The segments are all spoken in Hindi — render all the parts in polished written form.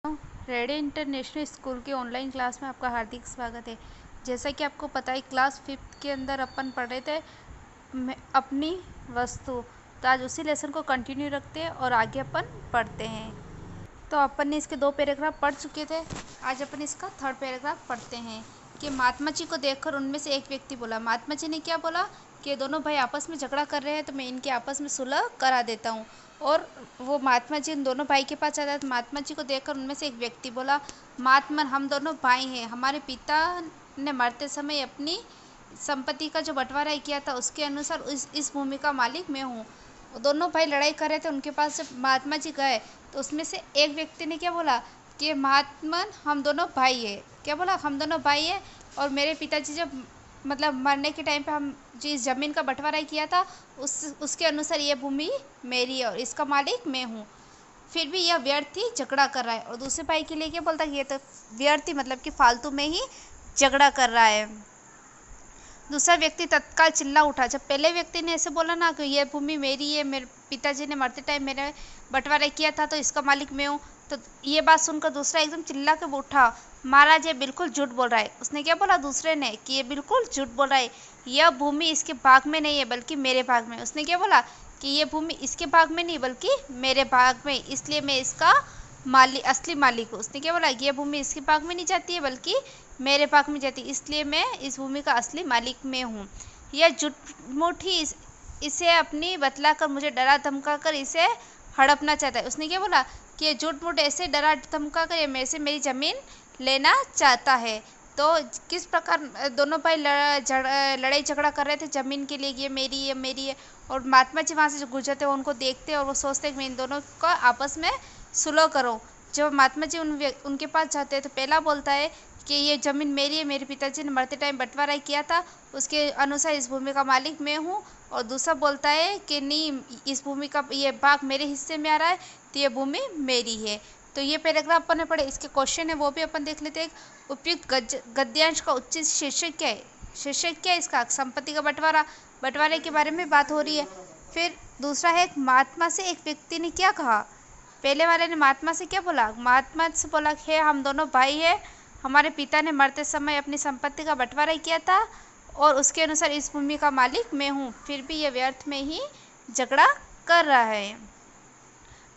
रेडी इंटरनेशनल स्कूल की ऑनलाइन क्लास में आपका हार्दिक स्वागत है। जैसा कि आपको पता है क्लास 5th के अंदर अपन पढ़ रहे थे अपनी वस्तु। तो आज उसी लेसन को कंटिन्यू रखते हैं और आगे अपन पढ़ते हैं। तो अपन ने इसके 2 पैराग्राफ पढ़ चुके थे। आज अपन इसका 3rd पैराग्राफ पढ़ते हैं कि महात्मा जी को देखकर उनमें से एक व्यक्ति बोला। महात्मा जी ने क्या बोला कि दोनों भाई आपस में झगड़ा कर रहे हैं तो मैं इनके आपस में सुलह करा देता हूँ। और वो महात्मा जी उन दोनों भाई के पास जाता है तो महात्मा जी को देखकर उनमें से एक व्यक्ति बोला, महात्मा हम दोनों भाई हैं, हमारे पिता ने मरते समय अपनी संपत्ति का जो बंटवारा किया था उसके अनुसार इस भूमि का मालिक मैं हूँ। दोनों भाई लड़ाई कर रहे थे, उनके पास जब महात्मा जी गए तो उसमें से एक व्यक्ति ने क्या बोला कि महात्मा हम दोनों भाई है। क्या बोला? हम दोनों भाई है और मेरे पिताजी जब मतलब मरने के टाइम पे हम जिस ज़मीन का बंटवारा किया था उसके अनुसार ये भूमि मेरी है और इसका मालिक मैं हूँ। फिर भी यह व्यर्थ ही झगड़ा कर रहा है। और दूसरे भाई के लिए क्या बोलता है कि ये तो व्यर्थ ही मतलब कि फालतू में ही झगड़ा कर रहा है। दूसरा व्यक्ति तत्काल चिल्ला उठा। जब पहले व्यक्ति ने ऐसे बोला ना कि यह भूमि मेरी है, मेरे पिताजी ने मरते टाइम मेरे बंटवारा किया था तो इसका मालिक मैं हूँ, तो ये बात सुनकर दूसरा एकदम चिल्ला के उठा, महाराज ये बिल्कुल झूठ बोल रहा है। उसने क्या बोला दूसरे ने कि ये बिल्कुल झूठ बोल रहा है, यह भूमि इसके भाग में नहीं है बल्कि मेरे भाग में। उसने क्या बोला कि ये भूमि इसके भाग में नहीं बल्कि मेरे भाग में, इसलिए मैं इसका असली मालिक हूँ। उसने क्या बोला, ये भूमि इसके भाग में नहीं जाती है बल्कि मेरे भाग में जाती है, इसलिए मैं इस भूमि का असली मालिक मैं हूँ। यह झूठ ही इसे अपनी बतलाकर मुझे डरा धमका कर इसे हड़पना चाहता है। उसने क्या बोला कि ये झूठ मूठ ऐसे डरा धमका कर ये मेरे से मेरी ज़मीन लेना चाहता है। तो किस प्रकार दोनों भाई लड़ाई झगड़ा कर रहे थे ज़मीन के लिए, ये मेरी है मेरी है। और महात्मा जी वहाँ से गुजरते वो उनको देखते और वो सोचते कि मैं इन दोनों को आपस में सुलह करूँ। जब महात्मा जी उनके पास जाते हैं तो पहला बोलता है कि ये ज़मीन मेरी है, मेरे पिताजी ने मरते टाइम बंटवारा किया था उसके अनुसार इस भूमि का मालिक मैं हूँ। और दूसरा बोलता है कि नहीं, इस भूमि का ये भाग मेरे हिस्से में आ रहा है तो ये भूमि मेरी है। तो ये पैराग्राफ अपन ने पढ़े, इसके क्वेश्चन है वो भी अपन देख लेते हैं। उपयुक्त गद्यांश का उचित शीर्षक क्या है? शीर्षक क्या है इसका? संपत्ति का बंटवारे के बारे में बात हो रही है। फिर दूसरा है महात्मा से एक व्यक्ति ने क्या कहा। पहले वाले ने महात्मा से क्या बोला? महात्मा से बोला है हम दोनों भाई है, हमारे पिता ने मरते समय अपनी संपत्ति का बंटवारा किया था और उसके अनुसार इस भूमि का मालिक मैं हूँ। फिर भी ये व्यर्थ में ही झगड़ा कर रहा है।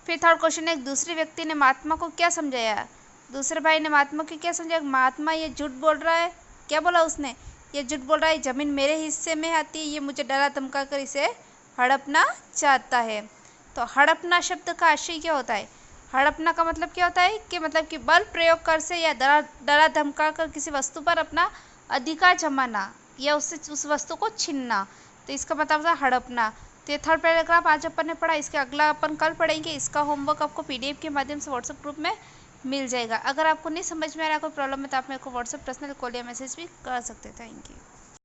फिर 3rd क्वेश्चन है, दूसरे व्यक्ति ने महात्मा को क्या समझाया? दूसरे भाई ने महात्मा को क्या समझाया? महात्मा ये झूठ बोल रहा है। क्या बोला उसने? ये झूठ बोल रहा है, ज़मीन मेरे हिस्से में आती है, ये मुझे डरा धमका कर इसे हड़पना चाहता है। तो हड़पना शब्द का आशय क्या होता है? हड़पना का मतलब क्या होता है कि मतलब कि बल प्रयोग कर से या डरा धमका कर किसी वस्तु पर अपना अधिकार जमाना या उससे उस वस्तु को छीनना, तो इसका मतलब था हड़पना। तो ये 3rd पैराग्राफ आज अपन ने पढ़ा, इसके अगला अपन कल पढ़ेंगे। इसका होमवर्क आपको PDF के माध्यम से व्हाट्सएप ग्रुप में मिल जाएगा। अगर आपको नहीं समझ में आ रहा कोई प्रॉब्लम है तो आप मेरे को व्हाट्सएप पर्सनल कॉल या मैसेज भी कर सकते हैं। Thank you.